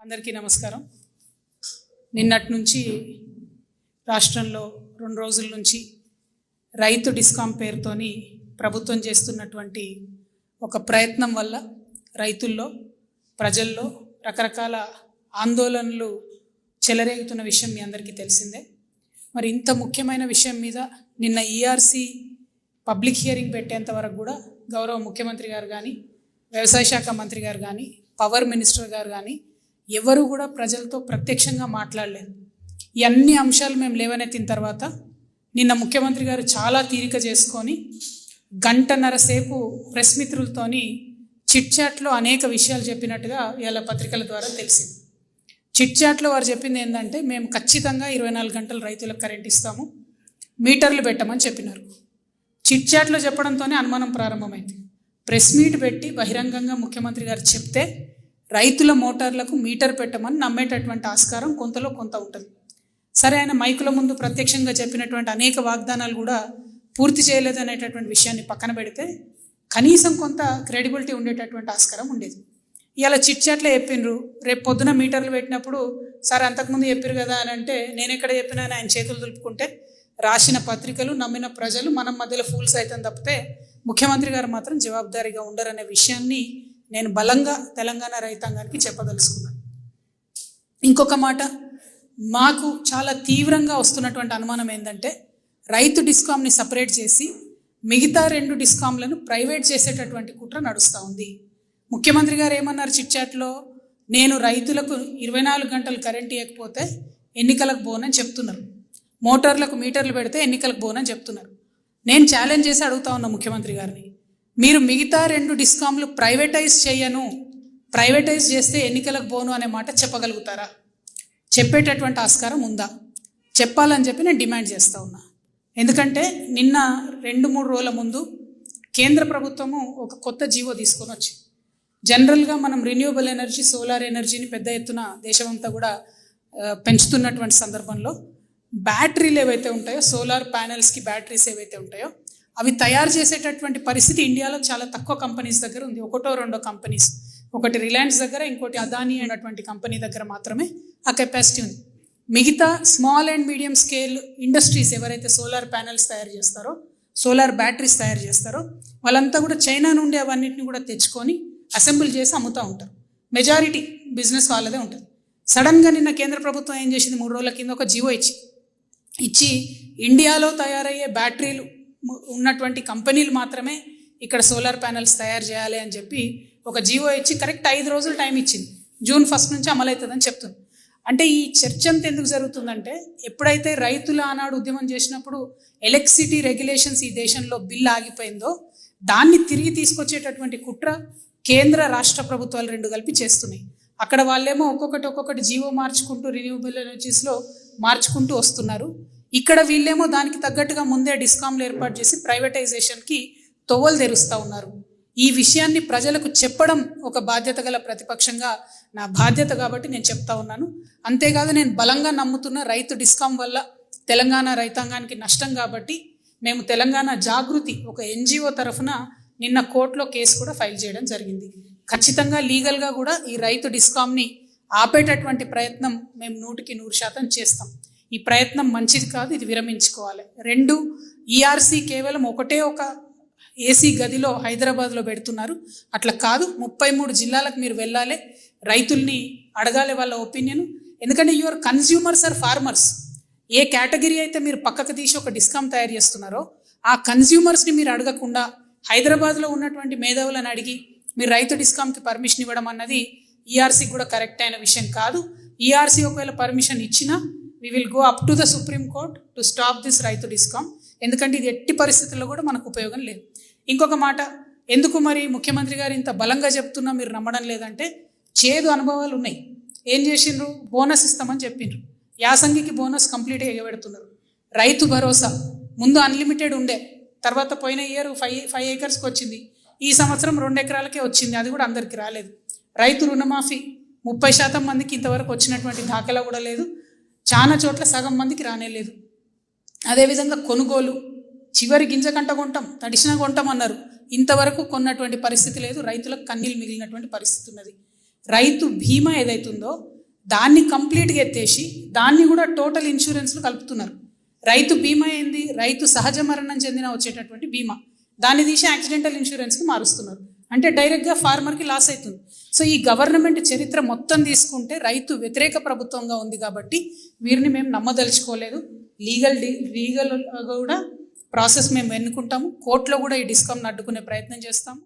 అందరికీ నమస్కారం. నిన్నటి నుంచి రాష్ట్రంలో 2 రోజుల నుంచి రైతు డిస్కాం పేరుతోని ప్రభుత్వం చేస్తున్నటువంటి ఒక ప్రయత్నం వల్ల రైతుల్లో ప్రజల్లో రకరకాల ఆందోళనలు చెలరేగుతున్న విషయం మీ అందరికీ తెలిసిందే. మరి ఇంత ముఖ్యమైన విషయం మీద నిన్న ఈఆర్సీ పబ్లిక్ హియరింగ్ పెట్టేంత వరకు కూడా గౌరవ ముఖ్యమంత్రి గారు కానీ, వ్యవసాయ శాఖ మంత్రి గారు కానీ, పవర్ మినిస్టర్ గారు కానీ ఎవరు కూడా ప్రజలతో ప్రత్యక్షంగా మాట్లాడలేదు. ఈ అన్ని అంశాలు మేము లేవనెత్తిన తర్వాత నిన్న ముఖ్యమంత్రి గారు చాలా తీరిక చేసుకొని 1.5 గంటల సేపు ప్రెస్ మిత్రులతోని చిట్ చాట్లో అనేక విషయాలు చెప్పినట్టుగా ఇవాళ పత్రికల ద్వారా తెలిసింది. చిట్ చాట్లో వారు చెప్పింది ఏంటంటే, మేము ఖచ్చితంగా 24 గంటలు రైతులకు కరెంట్ ఇస్తాము, మీటర్లు పెట్టమని చెప్పినారు. చిట్ చాట్లో చెప్పడంతోనే అనుమానం ప్రారంభమైంది. ప్రెస్ మీట్ పెట్టి బహిరంగంగా ముఖ్యమంత్రి గారు చెప్తే రైతుల మోటార్లకు మీటర్ పెట్టమని నమ్మేటటువంటి ఆస్కారం కొంతలో కొంత ఉంటుంది. సరే, ఆయన మైకుల ముందు ప్రత్యక్షంగా చెప్పినటువంటి అనేక వాగ్దానాలు కూడా పూర్తి చేయలేదనేటటువంటి విషయాన్ని పక్కన పెడితే కనీసం కొంత క్రెడిబిలిటీ ఉండేటటువంటి ఆస్కారం ఉండేది. ఇవాళ చిట్ చాట్లో చెప్పిండ్రు, రేపు పొద్దున మీటర్లు పెట్టినప్పుడు సార్ అంతకుముందు చెప్పారు కదా అని అంటే, నేను ఎక్కడ చెప్పినా ఆయన చేతులు దులుపుకుంటే రాసిన పత్రికలు నమ్మిన ప్రజలు మనం మధ్యలో ఫూల్స్ అవుతాం తప్పితే ముఖ్యమంత్రి గారు మాత్రం జవాబుదారీగా ఉండరనే విషయాన్ని నేను బలంగా తెలంగాణ రైతాంగానికి చెప్పదలుచుకున్నాను. ఇంకొక మాట, మాకు చాలా తీవ్రంగా వస్తున్నటువంటి అనుమానం ఏంటంటే, రైతు డిస్కామ్ని సపరేట్ చేసి మిగతా 2 డిస్కామ్లను ప్రైవేట్ చేసేటటువంటి కుట్ర నడుస్తూ ఉంది. ముఖ్యమంత్రి గారు ఏమన్నారు చిట్ చాట్లో, నేను రైతులకు 24 గంటలు కరెంట్ ఇవ్వకపోతే ఎన్నికలకు పోనని చెప్తున్నారు, మోటార్లకు మీటర్లు పెడితే ఎన్నికలకు పోనని చెప్తున్నారు. నేను ఛాలెంజ్ చేసి అడుగుతా ఉన్నా ముఖ్యమంత్రి గారిని, మీరు మిగతా 2 డిస్కామ్లు ప్రైవేటైజ్ చేయను, ప్రైవేటైజ్ చేస్తే ఎన్నికలకు పోను అనే మాట చెప్పగలుగుతారా? చెప్పేటటువంటి ఆస్కారం ఉందా? చెప్పాలని చెప్పి నేను డిమాండ్ చేస్తూ ఉన్నా. ఎందుకంటే నిన్న 2-3 రోజుల ముందు కేంద్ర ప్రభుత్వము ఒక కొత్త జీవో తీసుకొని వచ్చింది. జనరల్గా మనం రిన్యూవబుల్ ఎనర్జీ, సోలార్ ఎనర్జీని పెద్ద ఎత్తున దేశమంతా కూడా పెంచుతున్నటువంటి సందర్భంలో బ్యాటరీలు ఏవైతే ఉంటాయో, సోలార్ ప్యానెల్స్కి బ్యాటరీస్ ఏవైతే ఉంటాయో అవి తయారు చేసేటటువంటి పరిస్థితి ఇండియాలో చాలా తక్కువ కంపెనీస్ దగ్గర ఉంది. 1-2 కంపెనీస్, ఒకటి రిలయన్స్ దగ్గర, ఇంకోటి అదానీ అనేటువంటి కంపెనీ దగ్గర మాత్రమే ఆ కెపాసిటీ ఉంది. మిగతా small and medium scale industries ఎవరైతే సోలార్ ప్యానెల్స్ తయారు చేస్తారో, సోలార్ బ్యాటరీస్ తయారు చేస్తారో వాళ్ళంతా కూడా చైనా నుండి అవన్నిటిని కూడా తెచ్చుకొని అసెంబుల్ చేసి అమ్ముతూ ఉంటారు. మెజారిటీ బిజినెస్ వాళ్ళదే ఉంటుంది. సడన్గా నిన్న కేంద్ర ప్రభుత్వం ఏం చేసింది, 3 రోజుల కింద ఒక జీవో ఇచ్చి ఇండియాలో తయారయ్యే బ్యాటరీలు ఉన్నటువంటి కంపెనీలు మాత్రమే ఇక్కడ సోలార్ ప్యానెల్స్ తయారు చేయాలి అని చెప్పి ఒక జీవో ఇచ్చి కరెక్ట్ 5 రోజులు టైం ఇచ్చింది. జూన్ 1 నుంచి అమలవుతుందని చెప్తుంది. అంటే ఈ చర్చ అంతా ఎందుకు జరుగుతుందంటే, ఎప్పుడైతే రైతులు ఆనాడు ఉద్యమం చేసినప్పుడు ఎలక్ట్రిసిటీ రెగ్యులేషన్స్ ఈ దేశంలో బిల్ ఆగిపోయిందో దాన్ని తిరిగి తీసుకొచ్చేటటువంటి కుట్ర కేంద్ర రాష్ట్ర ప్రభుత్వాలు 2 కలిపి చేస్తున్నాయి. అక్కడ వాళ్ళేమో ఒక్కొక్కటి జీవో మార్చుకుంటూ రిన్యూవబుల్ ఎనర్జీస్లో మార్చుకుంటూ వస్తున్నారు. ఇక్కడ వీళ్ళేమో దానికి తగ్గట్టుగా ముందే డిస్కామ్లు ఏర్పాటు చేసి ప్రైవేటైజేషన్కి తొవ్వలు తెరుస్తూ ఉన్నారు. ఈ విషయాన్ని ప్రజలకు చెప్పడం ఒక బాధ్యత గల ప్రతిపక్షంగా నా బాధ్యత కాబట్టి నేను చెప్తా ఉన్నాను. అంతేకాదు, నేను బలంగా నమ్ముతున్న రైతు డిస్కాం వల్ల తెలంగాణ రైతాంగానికి నష్టం కాబట్టి మేము తెలంగాణ జాగృతి ఒక ఎన్జిఓ తరఫున నిన్న కోర్టులో కేసు కూడా ఫైల్ చేయడం జరిగింది. ఖచ్చితంగా లీగల్గా కూడా ఈ రైతు డిస్కామ్ని ఆపేటటువంటి ప్రయత్నం మేము 100% చేస్తాం. ఈ ప్రయత్నం మంచిది కాదు, ఇది విరమించుకోవాలి. 2 ఈఆర్సీ కేవలం ఒక ఏసీ గదిలో హైదరాబాద్లో పెడుతున్నారు. అట్లా కాదు, 33 జిల్లాలకు మీరు వెళ్ళాలి, రైతుల్ని అడగాలి వాళ్ళ ఒపీనియన్. ఎందుకంటే యువర్ కన్జ్యూమర్స్ ఆర్ ఫార్మర్స్. ఏ కేటగిరీ అయితే మీరు పక్కకు తీసి ఒక డిస్కామ్ తయారు చేస్తున్నారో ఆ కన్జ్యూమర్స్ని మీరు అడగకుండా హైదరాబాద్లో ఉన్నటువంటి మేధావులను అడిగి మీరు రైతు డిస్కామ్కి పర్మిషన్ ఇవ్వడం అన్నది ఈఆర్సీకి కూడా కరెక్ట్ అయిన విషయం కాదు. ఈఆర్సీ ఒకవేళ పర్మిషన్ ఇచ్చినా we will go up to the Supreme Court to stop this రైతు డిస్కామ్. ఎందుకంటే ఇది ఎట్టి పరిస్థితుల్లో కూడా మనకు ఉపయోగం లేదు. ఇంకొక మాట, ఎందుకు మరి ముఖ్యమంత్రి గారు ఇంత బలంగా చెప్తున్నా మీరు నమ్మడం లేదంటే, చేదు అనుభవాలు ఉన్నాయి. ఏం చేసిండ్రు, బోనస్ ఇస్తామని చెప్పిండ్రు, యాసంగికి బోనస్ కంప్లీట్గా ఎగబెడుతున్నారు. రైతు భరోసా ముందు అన్లిమిటెడ్ ఉండే, తర్వాత పోయిన ఇయర్ 5 ఏకర్స్కి వచ్చింది, ఈ సంవత్సరం 2 ఎకరాలకే వచ్చింది, అది కూడా అందరికీ రాలేదు. రైతు రుణమాఫీ 30% మందికి ఇంతవరకు వచ్చినటువంటి దాఖలా కూడా లేదు, చాలా చోట్ల సగం మందికి రానేలేదు. అదేవిధంగా కొనుగోలు, చివరి గింజ కంట కొంటాం, తడిసిన కొంటాం అన్నారు, ఇంతవరకు కొన్నటువంటి పరిస్థితి లేదు. రైతులకు కన్నీళ్ళు మిగిలినటువంటి పరిస్థితి ఉన్నది. రైతు బీమా ఏదైతుందో దాన్ని కంప్లీట్గా ఎత్తేసి దాన్ని కూడా టోటల్ ఇన్సూరెన్స్లో కలుపుతున్నారు. రైతు బీమా ఏంది, రైతు సహజ మరణం చెందిన వచ్చేటటువంటి బీమా, దాన్ని తీసి యాక్సిడెంటల్ ఇన్సూరెన్స్కి మారుస్తున్నారు. అంటే డైరెక్ట్గా ఫార్మర్కి లాస్ అవుతుంది. సో ఈ గవర్నమెంట్ చరిత్ర మొత్తం తీసుకుంటే రైతు వ్యతిరేక ప్రభుత్వంగా ఉంది కాబట్టి వీరిని మేము నమ్మదలుచుకోలేదు. లీగల్ కూడా ప్రాసెస్ మేము ఎన్నుకుంటాము. కోర్టులో కూడా ఈ డిస్కమ్ని అడ్డుకునే ప్రయత్నం చేస్తాము.